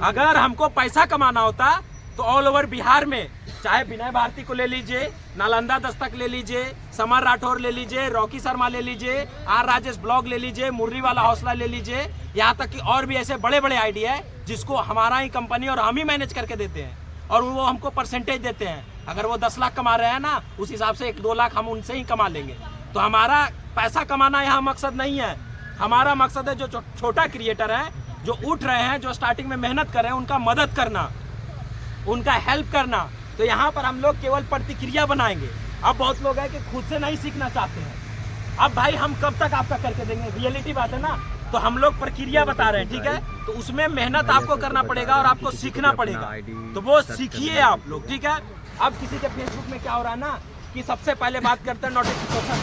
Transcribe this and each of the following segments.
अगर हमको पैसा कमाना होता तो ऑल ओवर बिहार में, चाहे विनय भारती को ले लीजिए, नालंदा दस्तक ले लीजिए, समर राठौर ले लीजिए, रॉकी शर्मा ले लीजिए, आर राजेश ब्लॉग ले लीजिए, मुर्री वाला हौसला ले लीजिए, यहाँ तक कि और भी ऐसे बड़े बड़े आइडिया है जिसको हमारा ही कंपनी और हम ही मैनेज करके देते हैं और वो हमको परसेंटेज देते हैं। अगर वो 10 लाख कमा रहे हैं ना, उस हिसाब से 1-2 लाख हम उनसे ही कमा लेंगे। तो हमारा पैसा कमाना यहाँ मकसद नहीं है। हमारा मकसद है जो छोटा क्रिएटर है, जो उठ रहे हैं, जो स्टार्टिंग में मेहनत कर रहे हैं, उनका मदद करना, उनका हेल्प करना। तो यहाँ पर हम लोग केवल प्रतिक्रिया बनाएंगे। अब बहुत लोग हैं कि खुद से नहीं सीखना चाहते हैं। अब भाई हम कब तक आपका करके देंगे, रियलिटी बात है ना। तो हम लोग प्रक्रिया बता रहे हैं, ठीक है। तो उसमें मेहनत आपको करना पड़ेगा और आपको सीखना पड़ेगा, तो वो सीखिए आप लोग, ठीक है। अब किसी के फेसबुक में क्या हो रहा है ना कि सबसे पहले बात करते हैं नोटिफिकेशन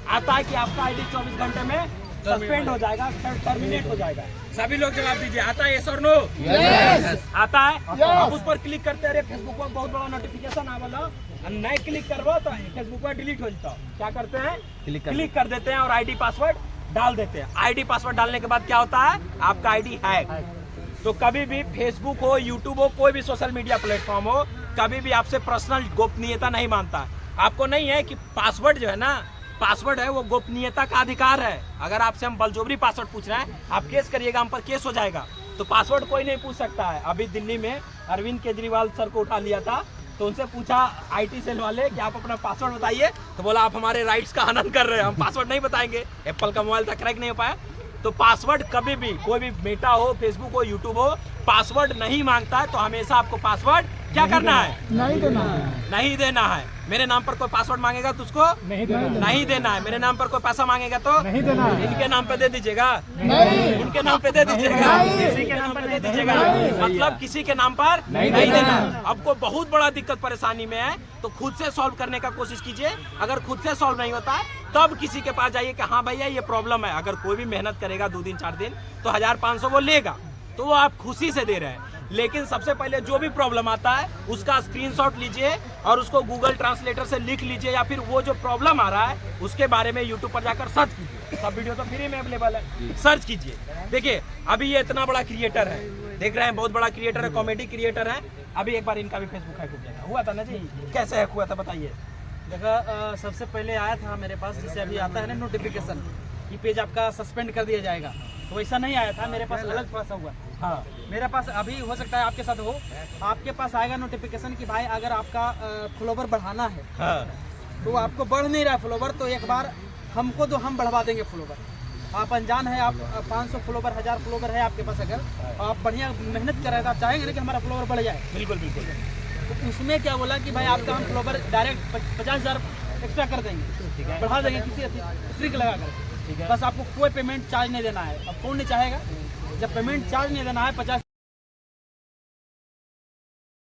आता है कि आपका आईडी 24 घंटे में सस्पेंड हो जाएगा, टर्मिनेट हो जाएगा। सभी लोग जवाब दीजिए, आता है यस और नो? आता है। आप उस पर क्लिक करते हैं, फेसबुक पर बहुत बड़ा नोटिफिकेशन आ वाला, नहीं क्लिक करवा तो फेसबुक पर डिलीट हो जाता। क्या करते हैं, क्लिक कर देते हैं और आईडी पासवर्ड डाल देते हैं। आईडी पासवर्ड डालने के बाद क्या होता है, आपका आईडी हैक। तो कभी भी फेसबुक हो, यूट्यूब हो, कोई भी सोशल मीडिया प्लेटफॉर्म हो, कभी भी आपसे पर्सनल गोपनीयता नहीं मानता। आपको नहीं है कि पासवर्ड जो है ना, पासवर्ड है वो गोपनीयता का अधिकार है। अगर आपसे हम बलजोबरी पासवर्ड पूछ रहे हैं, आप केस करिएगा, हम पर केस हो जाएगा। तो पासवर्ड कोई नहीं पूछ सकता है। अभी दिल्ली में अरविंद केजरीवाल सर को उठा लिया था, तो उनसे पूछा आईटी सेल वाले कि आप अपना पासवर्ड बताइए, तो बोला आप हमारे राइट्स का हनन कर रहे हैं, हम पासवर्ड नहीं बताएंगे। एप्पल का मोबाइल था, क्रैक नहीं हो पाया। तो पासवर्ड कभी भी, कोई भी मेटा हो, फेसबुक हो, यूट्यूब हो, पासवर्ड नहीं मांगता है। तो हमेशा आपको पासवर्ड क्या करना है, नहीं देना है, नहीं देना है। मेरे नाम पर कोई पासवर्ड मांगेगा तो उसको नहीं देना है। मेरे नाम पर कोई पैसा मांगेगा तो नहीं देना है। इनके नाम पे दे दीजिएगा, नहीं, उनके नाम पे दे दीजिएगा, किसी के नाम पे दे दीजिएगा, मतलब किसी के नाम पर नहीं देना। आपको बहुत बड़ा दिक्कत परेशानी में है तो खुद से सॉल्व करने का कोशिश कीजिए। अगर खुद से सॉल्व नहीं होता है तब किसी के पास जाइए कि हाँ भैया ये प्रॉब्लम है। अगर कोई भी मेहनत करेगा 2 दिन 4 दिन तो 1500 वो लेगा, तो वो आप खुशी से दे रहे हैं। लेकिन सबसे पहले जो भी प्रॉब्लम आता है उसका स्क्रीनशॉट लीजिए और उसको गूगल ट्रांसलेटर से लिख लीजिए, या फिर वो जो प्रॉब्लम आ रहा है उसके बारे में यूट्यूब पर जाकर सर्च कीजिए। सब वीडियो तो फ्री में अवेलेबल है, सर्च कीजिए। देखिए अभी ये इतना बड़ा क्रिएटर है, देख रहे हैं, बहुत बड़ा क्रिएटर है, कॉमेडी क्रिएटर है। अभी एक बार इनका भी फेसबुक हैक हो गया हुआ था ना जी, कैसे हैक हुआ था बताइए। देखा, सबसे पहले आया था मेरे पास, जैसे अभी आता है ना नोटिफिकेशन कि पेज आपका सस्पेंड कर दिया जाएगा, तो वैसा नहीं आया था। मेरे पास अलग पास हुआ। हाँ, मेरे पास अभी हो सकता है आपके साथ हो, आपके पास आएगा नोटिफिकेशन कि भाई अगर आपका फॉलोवर बढ़ाना है, तो आपको बढ़ नहीं रहा है फॉलोवर, तो एक बार हमको दो, हम बढ़वा देंगे फॉलोवर। आप अनजान है, आप 500 फॉलोवर, 1000 फॉलोवर है आपके पास, अगर आप बढ़िया मेहनत कर रहे हैं तो आप चाहेंगे ना कि हमारा फॉलोवर बढ़ जाए। बिल्कुल बिल्कुल। तो उसमें क्या बोला कि भाई आपका हम फॉलोवर डायरेक्ट 50,000 एक्स्ट्रा कर देंगे, बढ़ा देंगे किसी ट्रिक लगा कर। बस आपको कोई पेमेंट चार्ज नहीं देना है। अब कौन नहीं चाहेगा, जब पेमेंट चार्ज नहीं देना है, 50